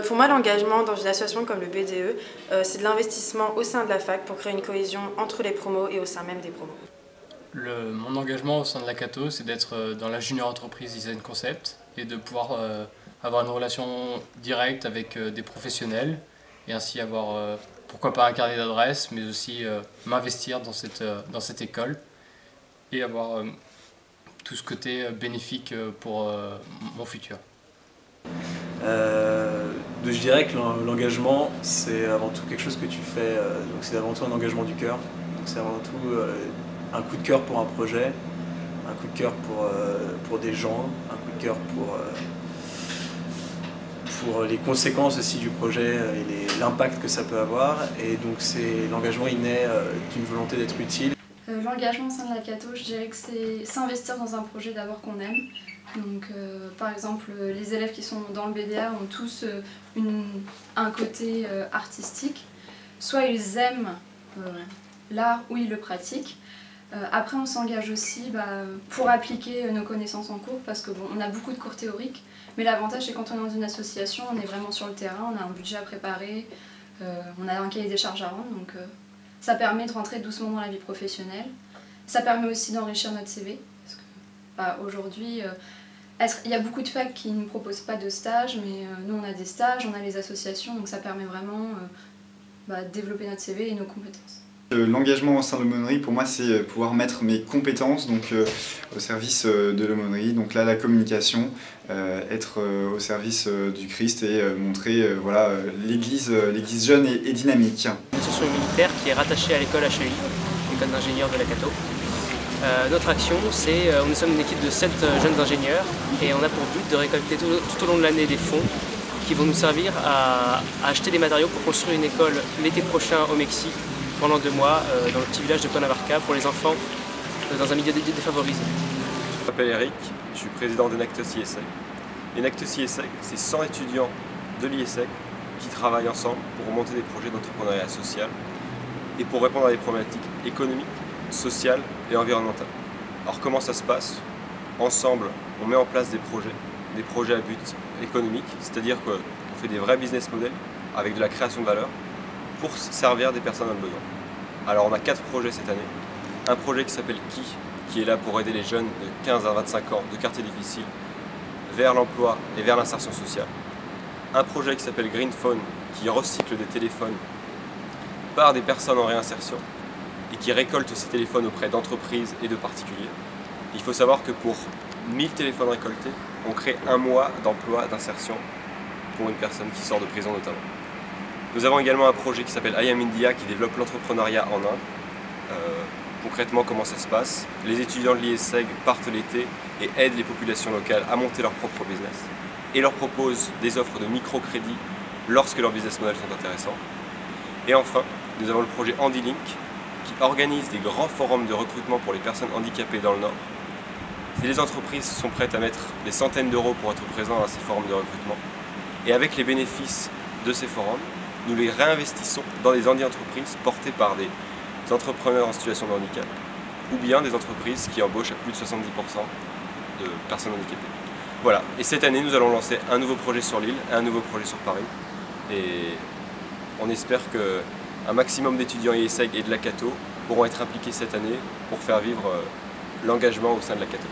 Pour moi, l'engagement dans une association comme le BDE, c'est de l'investissement au sein de la fac pour créer une cohésion entre les promos et au sein même des promos. Mon engagement au sein de la Cato, c'est d'être dans la junior entreprise Design Concept et de pouvoir avoir une relation directe avec des professionnels et ainsi avoir, pourquoi pas un carnet d'adresses, mais aussi m'investir dans cette école et avoir tout ce côté bénéfique pour mon futur. Je dirais que l'engagement, c'est avant tout quelque chose que tu fais, donc c'est avant tout un engagement du cœur. C'est avant tout un coup de cœur pour un projet, un coup de cœur pour des gens, un coup de cœur pour les conséquences aussi du projet et l'impact que ça peut avoir. Et donc l'engagement il naît d'une volonté d'être utile. L'engagement au sein de la Cato, je dirais que c'est s'investir dans un projet d'abord qu'on aime. Donc, par exemple, les élèves qui sont dans le BDA ont tous un côté artistique. Soit ils aiment l'art ou ils le pratiquent. Après, on s'engage aussi pour appliquer nos connaissances en cours parce qu'on a beaucoup de cours théoriques. Mais l'avantage, c'est quand on est dans une association, on est vraiment sur le terrain, on a un budget à préparer, on a un cahier des charges à rendre. Donc, ça permet de rentrer doucement dans la vie professionnelle. Ça permet aussi d'enrichir notre CV. Parce que aujourd'hui, il y a beaucoup de facs qui ne proposent pas de stage, mais nous on a des stages, on a les associations, donc ça permet vraiment de développer notre CV et nos compétences. L'engagement au sein de l'aumônerie, pour moi, c'est pouvoir mettre mes compétences au service de l'aumônerie. Donc là, la communication, être au service du Christ et montrer l'Église jeune et dynamique. Une association militaire qui est rattachée à l'école HEI, l'école d'ingénieurs de la Cato. Notre action, c'est nous sommes une équipe de 7 jeunes ingénieurs et on a pour but de récolter tout au long de l'année des fonds qui vont nous servir à acheter des matériaux pour construire une école l'été prochain au Mexique pendant 2 mois dans le petit village de Cuernavaca pour les enfants dans un milieu défavorisé. Je m'appelle Eric, je suis président d'Enactus IESEG. Enactus IESEG, c'est 100 étudiants de l'IESEG qui travaillent ensemble pour monter des projets d'entrepreneuriat social et pour répondre à des problématiques économiques, sociales et environnementales. Alors comment ça se passe? Ensemble, on met en place des projets à but économique, c'est-à-dire qu'on fait des vrais business models avec de la création de valeur pour servir des personnes dans le besoin. Alors on a 4 projets cette année. Un projet qui s'appelle qui est là pour aider les jeunes de 15 à 25 ans de quartiers difficiles vers l'emploi et vers l'insertion sociale. Un projet qui s'appelle Green Phone qui recycle des téléphones par des personnes en réinsertion et qui récolte ces téléphones auprès d'entreprises et de particuliers. Il faut savoir que pour 1000 téléphones récoltés, on crée 1 mois d'emploi d'insertion pour une personne qui sort de prison notamment. Nous avons également un projet qui s'appelle I Am India qui développe l'entrepreneuriat en Inde. Concrètement, comment ça se passe? Les étudiants de l'IESEG partent l'été et aident les populations locales à monter leur propre business et leur proposent des offres de microcrédit lorsque leurs business models sont intéressants. Et enfin, nous avons le projet HandiLink qui organise des grands forums de recrutement pour les personnes handicapées dans le Nord. Et les entreprises sont prêtes à mettre des centaines d'euros pour être présents à ces forums de recrutement. Et avec les bénéfices de ces forums, nous les réinvestissons dans des handi-entreprises portées par des entrepreneurs en situation de handicap ou bien des entreprises qui embauchent à plus de 70% de personnes handicapées. Voilà, et cette année nous allons lancer un nouveau projet sur l'île et un nouveau projet sur Paris. Et on espère qu'un maximum d'étudiants IESEG et de la Cato pourront être impliqués cette année pour faire vivre l'engagement au sein de la Cato.